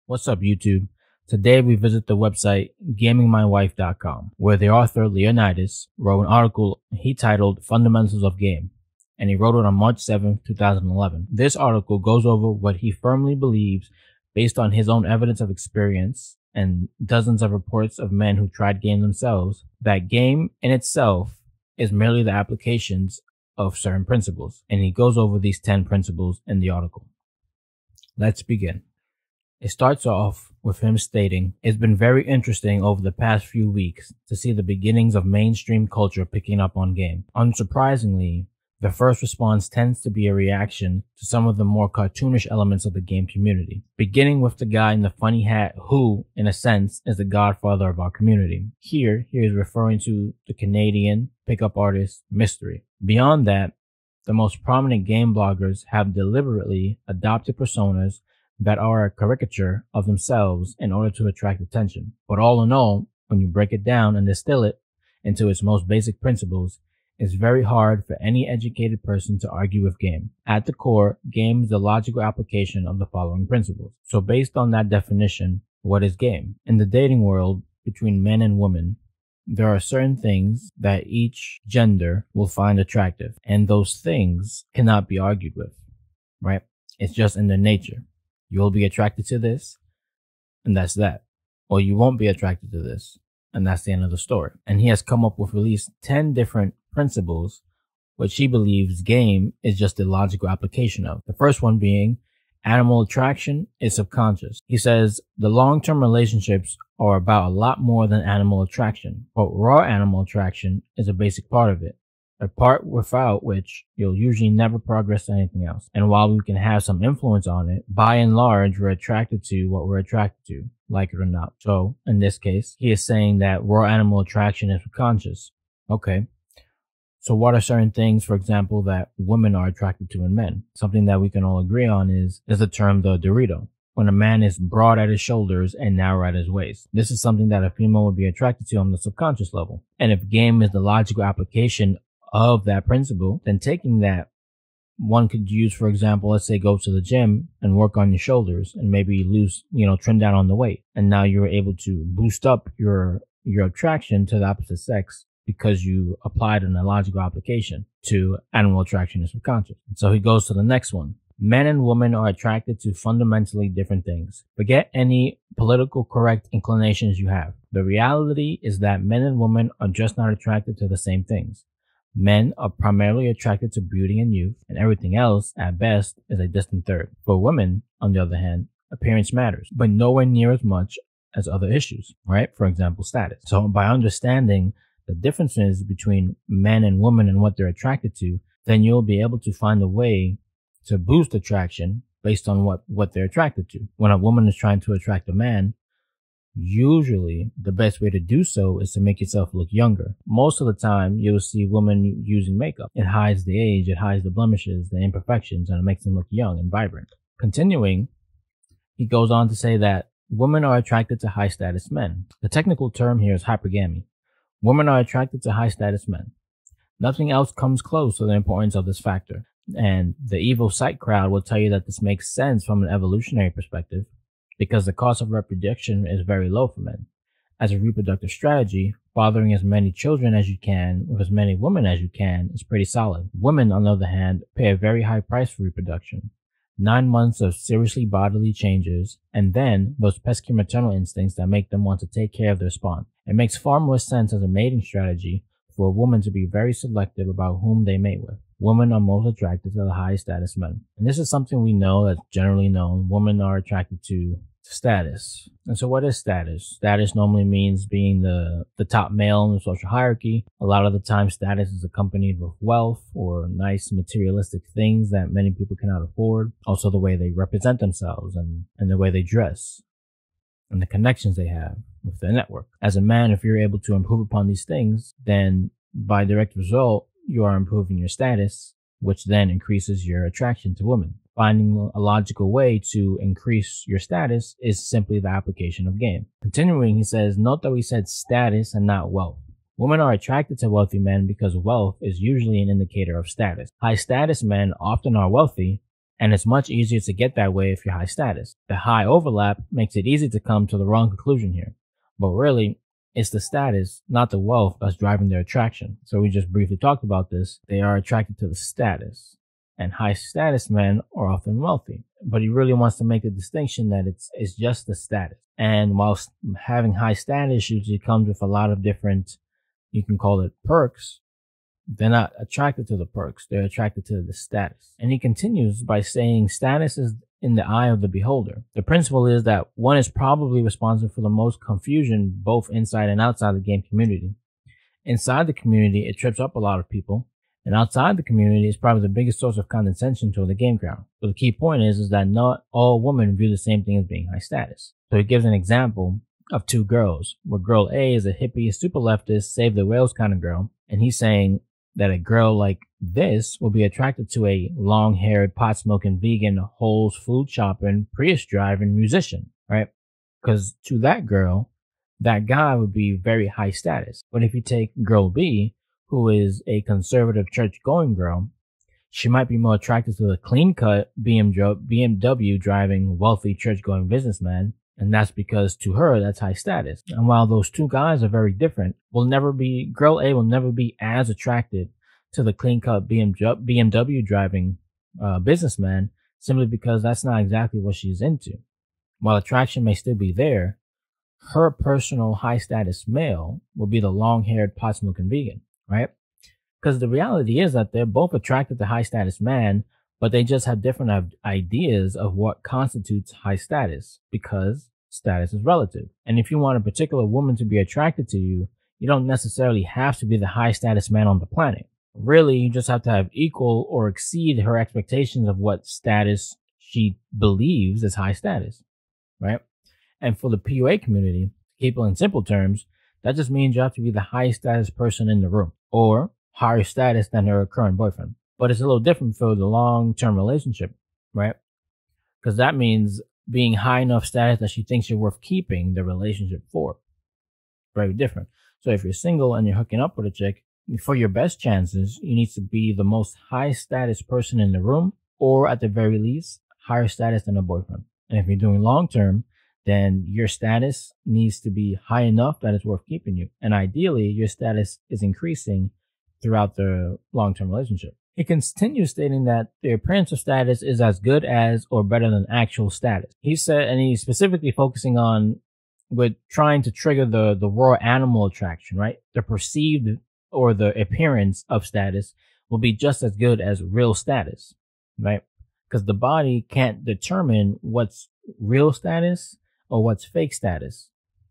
What's up, YouTube? Today we visit the website gamingmywife.com, where the author Leonidas wrote an article he titled Fundamentals of Game, and he wrote it on March 7th, 2011. This article goes over what he firmly believes based on his own evidence of experience and dozens of reports of men who tried game themselves, that game in itself is merely the applications of certain principles. And he goes over these 10 principles in the article. Let's begin. It starts off with him stating, "It's been very interesting over the past few weeks to see the beginnings of mainstream culture picking up on game. Unsurprisingly, the first response tends to be a reaction to some of the more cartoonish elements of the game community, beginning with the guy in the funny hat who, in a sense, is the godfather of our community. Here, he is referring to the Canadian pickup artist Mystery. Beyond that, the most prominent game bloggers have deliberately adopted personas that are a caricature of themselves in order to attract attention. But all in all, when you break it down and distill it into its most basic principles, it's very hard for any educated person to argue with game. At the core, game is the logical application of the following principles. So based on that definition, what is game? In the dating world, between men and women, there are certain things that each gender will find attractive, and those things cannot be argued with, right? It's just in their nature. You'll be attracted to this, and that's that. Or you won't be attracted to this, and that's the end of the story. And he has come up with at least 10 different principles, which he believes game is just a logical application of. The first one being animal attraction is subconscious. He says the long-term relationships are about a lot more than animal attraction, but raw animal attraction is a basic part of it. A part without which you'll usually never progress to anything else. And while we can have some influence on it, by and large, we're attracted to what we're attracted to, like it or not. So, in this case, he is saying that raw animal attraction is subconscious. Okay. So what are certain things, for example, that women are attracted to in men? Something that we can all agree on is the term the Dorito. When a man is broad at his shoulders and narrow at his waist. This is something that a female would be attracted to on the subconscious level. And if game is the logical application of that principle, then taking that, one could use, for example, let's say go to the gym and work on your shoulders and maybe lose, trim down on the weight. And now you're able to boost up your attraction to the opposite sex because you applied an illogical application to animal attraction and subconscious. And so he goes to the next one. Men and women are attracted to fundamentally different things. Forget any political correct inclinations you have. The reality is that men and women are just not attracted to the same things. Men are primarily attracted to beauty and youth, and everything else, at best, is a distant third. For women, on the other hand, appearance matters, but nowhere near as much as other issues, right? For example, status. So by understanding the differences between men and women and what they're attracted to, then you'll be able to find a way to boost attraction based on what they're attracted to. When a woman is trying to attract a man, usually the best way to do so is to make yourself look younger. Most of the time, you'll see women using makeup. It hides the age, it hides the blemishes, the imperfections, and it makes them look young and vibrant. Continuing, he goes on to say that women are attracted to high status men. The technical term here is hypergamy. Women are attracted to high status men. Nothing else comes close to the importance of this factor. And the evil psych crowd will tell you that this makes sense from an evolutionary perspective, because the cost of reproduction is very low for men. As a reproductive strategy, fathering as many children as you can with as many women as you can is pretty solid. Women, on the other hand, pay a very high price for reproduction. 9 months of seriously bodily changes, and then those pesky maternal instincts that make them want to take care of their spawn. It makes far more sense as a mating strategy for a woman to be very selective about whom they mate with. Women are most attracted to the high status men. And this is something we know that's generally known. Women are attracted to status. And so what is status? Status normally means being the top male in the social hierarchy. A lot of the time, status is accompanied with wealth or nice materialistic things that many people cannot afford. Also the way they represent themselves and the way they dress and the connections they have with their network. As a man, if you're able to improve upon these things, then by direct result, you are improving your status, which then increases your attraction to women. Finding a logical way to increase your status is simply the application of game. Continuing, he says, note that we said status and not wealth. Women are attracted to wealthy men because wealth is usually an indicator of status. High status men often are wealthy And it's much easier to get that way if you're high status. The high overlap makes it easy to come to the wrong conclusion here. But really, it's the status, not the wealth, that's driving their attraction. So we just briefly talked about this. They are attracted to the status. And high status men are often wealthy. But he really wants to make the distinction that it's just the status. And whilst having high status usually comes with a lot of different, you can call it perks, they're not attracted to the perks. They're attracted to the status. And he continues by saying status is in the eye of the beholder. The principle is that one is probably responsible for the most confusion both inside and outside the game community. Inside the community, it trips up a lot of people. And outside the community is probably the biggest source of condescension to the game crowd. So the key point is that not all women view the same thing as being high status. So he gives an example of two girls, where girl A is a hippie, super leftist, save the whales kind of girl. And he's saying that a girl like this will be attracted to a long-haired, pot-smoking, vegan, Whole's food shopping, Prius driving musician, right? Because to that girl, that guy would be very high status. But if you take girl B, who is a conservative church-going girl, she might be more attracted to the clean-cut BMW driving, wealthy church-going businessman. And that's because to her, that's high status. And while those two guys are very different, girl A will never be as attracted to the clean-cut BMW driving businessman, simply because that's not exactly what she's into. While attraction may still be there, her personal high status male will be the long-haired pot-smoking vegan, right? Because the reality is that they're both attracted to high status man, but they just have different ideas of what constitutes high status, because status is relative. And if you want a particular woman to be attracted to you, you don't necessarily have to be the high status man on the planet. Really, you just have to have equal or exceed her expectations of what status she believes is high status, right? And for the PUA community, to keep it in simple terms, that just means you have to be the highest status person in the room, or higher status than her current boyfriend. But it's a little different for the long-term relationship, right? Because that means being high enough status that she thinks you're worth keeping the relationship for. Very different. So if you're single and you're hooking up with a chick, for your best chances, you need to be the most high status person in the room, or at the very least, higher status than a boyfriend. And if you're doing long-term, then your status needs to be high enough that it's worth keeping you. And ideally, your status is increasing throughout the long-term relationship. He continues stating that the appearance of status is as good as or better than actual status. He said, and he's specifically focusing on with trying to trigger the raw animal attraction, right? The perceived or the appearance of status will be just as good as real status, right? Because the body can't determine what's real status or what's fake status,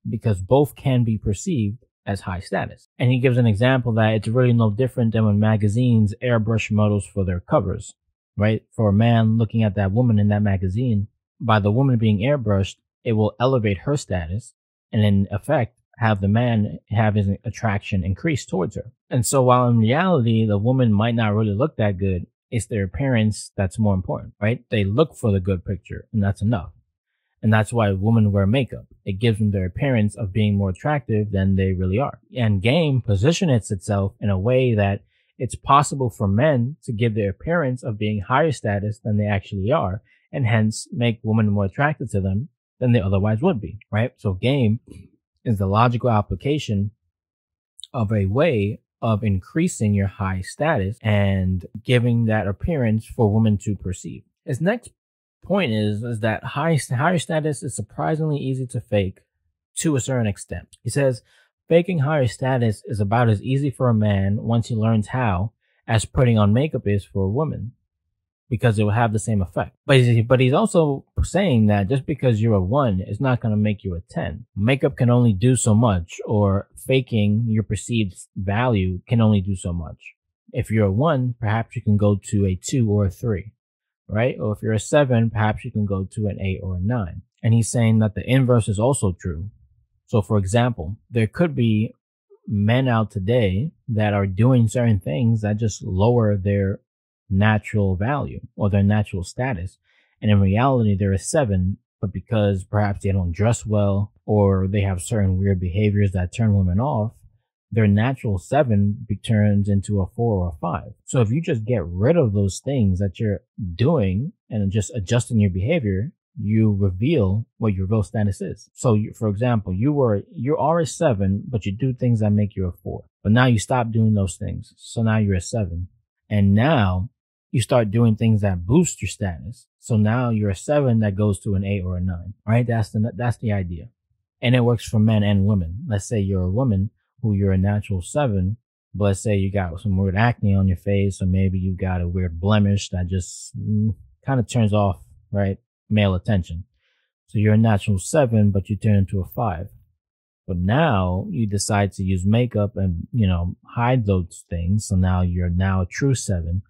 because both can be perceived as high status. And he gives an example that it's really no different than when magazines airbrush models for their covers, right? For a man looking at that woman in that magazine, by the woman being airbrushed, it will elevate her status and in effect have the man have his attraction increase towards her. And so while in reality, the woman might not really look that good, it's their appearance that's more important, right? They look for the good picture, and that's enough. And that's why women wear makeup. It gives them their appearance of being more attractive than they really are. And game positions itself in a way that it's possible for men to give their appearance of being higher status than they actually are, and hence make women more attracted to them than they otherwise would be, right? So game is the logical application of a way of increasing your high status and giving that appearance for women to perceive. His next point is that higher status is surprisingly easy to fake to a certain extent. He says, faking higher status is about as easy for a man once he learns how as putting on makeup is for a woman, because it will have the same effect. But he's also saying that just because you're a 1 is not going to make you a 10. Makeup can only do so much, or faking your perceived value can only do so much. If you're a 1, perhaps you can go to a 2 or a 3. Right? Or if you're a 7, perhaps you can go to an 8 or a 9. And he's saying that the inverse is also true. So for example, there could be men out today that are doing certain things that just lower their natural value or their natural status. And in reality, they're a 7, but because perhaps they don't dress well or they have certain weird behaviors that turn women off, their natural 7 turns into a 4 or a 5. So if you just get rid of those things that you're doing and just adjusting your behavior, you reveal what your real status is. So for example, you are a 7, but you do things that make you a 4. But now you stop doing those things. So now you're a 7. And now you start doing things that boost your status. So now you're a 7 that goes to an 8 or a 9, right? That's the idea. And it works for men and women. Let's say you're a woman who you're a natural 7, but let's say you got some weird acne on your face, or maybe you got a weird blemish that just kind of turns off, right, male attention. So you're a natural 7, but you turn into a 5. But now you decide to use makeup and, hide those things. So now you're now a true 7.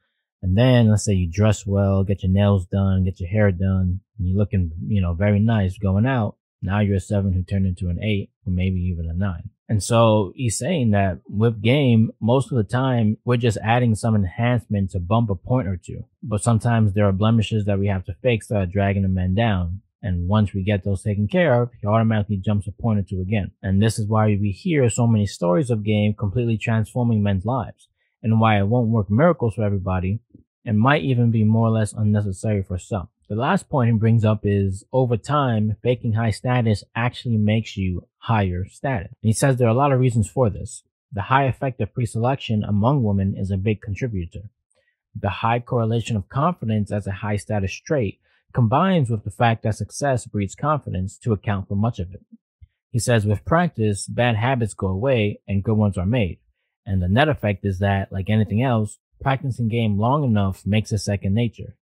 And then let's say you dress well, get your nails done, get your hair done, and you're looking, very nice going out. Now you're a 7 who turned into an 8 or maybe even a 9. And so he's saying that with game, most of the time, we're just adding some enhancement to bump a point or two. But sometimes there are blemishes that we have to fix that are dragging the men down. And once we get those taken care of, he automatically jumps a point or two again. And this is why we hear so many stories of game completely transforming men's lives, and why it won't work miracles for everybody and might even be more or less unnecessary for some. The last point he brings up is, over time, faking high status actually makes you higher status. And he says there are a lot of reasons for this. The high effect of pre-selection among women is a big contributor. The high correlation of confidence as a high status trait combines with the fact that success breeds confidence to account for much of it. He says with practice, bad habits go away and good ones are made. And the net effect is that, like anything else, practicing game long enough makes it second nature.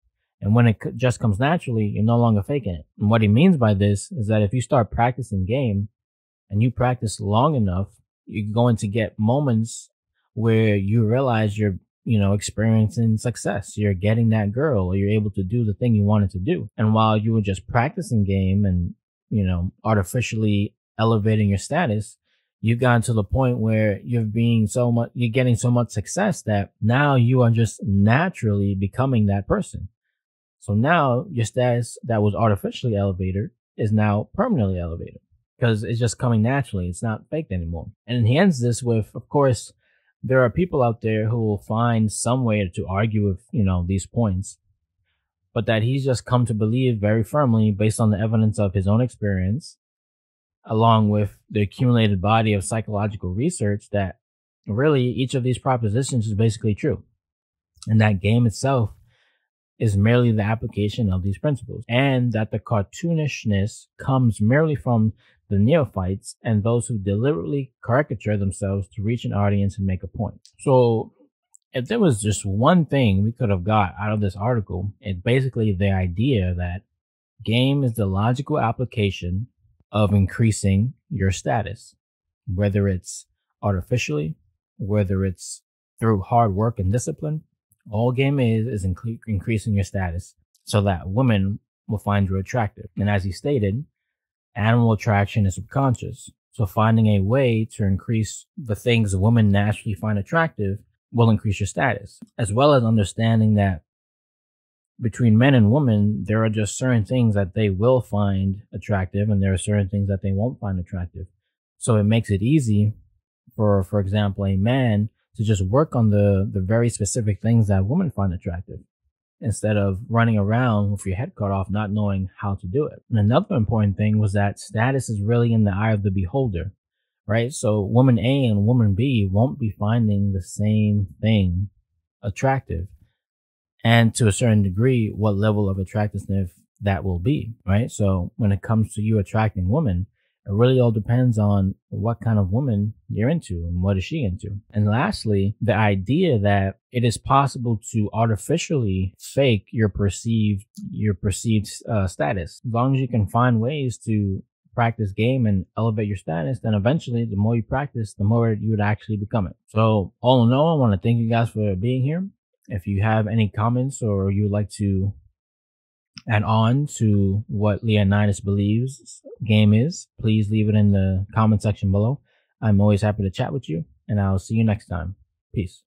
And when it just comes naturally, you're no longer faking it. And what he means by this is that if you start practicing game and you practice long enough, you're going to get moments where you realize you're, experiencing success. You're getting that girl, or you're able to do the thing you wanted to do. And while you were just practicing game and, artificially elevating your status, you've gotten to the point where you're getting so much success that now you are just naturally becoming that person. So now your status that was artificially elevated is now permanently elevated because it's just coming naturally. It's not faked anymore. And he ends this with, of course, there are people out there who will find some way to argue with, these points, but that he's just come to believe very firmly based on the evidence of his own experience, along with the accumulated body of psychological research, that really each of these propositions is basically true. And that game itself is merely the application of these principles, and that the cartoonishness comes merely from the neophytes and those who deliberately caricature themselves to reach an audience and make a point. So if there was just one thing we could have got out of this article, it's basically the idea that game is the logical application of increasing your status, whether it's artificially, whether it's through hard work and discipline. All game is increasing your status so that women will find you attractive. And as he stated, animal attraction is subconscious. So finding a way to increase the things women naturally find attractive will increase your status, as well as understanding that between men and women, there are just certain things that they will find attractive and there are certain things that they won't find attractive. So it makes it easy for example, a man to just work on the very specific things that women find attractive, instead of running around with your head cut off, not knowing how to do it. And another important thing was that status is really in the eye of the beholder, right? So woman A and woman B won't be finding the same thing attractive. And to a certain degree, what level of attractiveness that will be, right? So when it comes to you attracting women, it really all depends on what kind of woman you're into and what is she into. And lastly, the idea that it is possible to artificially fake your perceived status. As long as you can find ways to practice game and elevate your status, then eventually the more you practice, the more you would actually become it. So all in all, I want to thank you guys for being here. If you have any comments or you would like to add on to what Leonidas believes game is, please leave it in the comment section below. I'm always happy to chat with you, and I'll see you next time. Peace.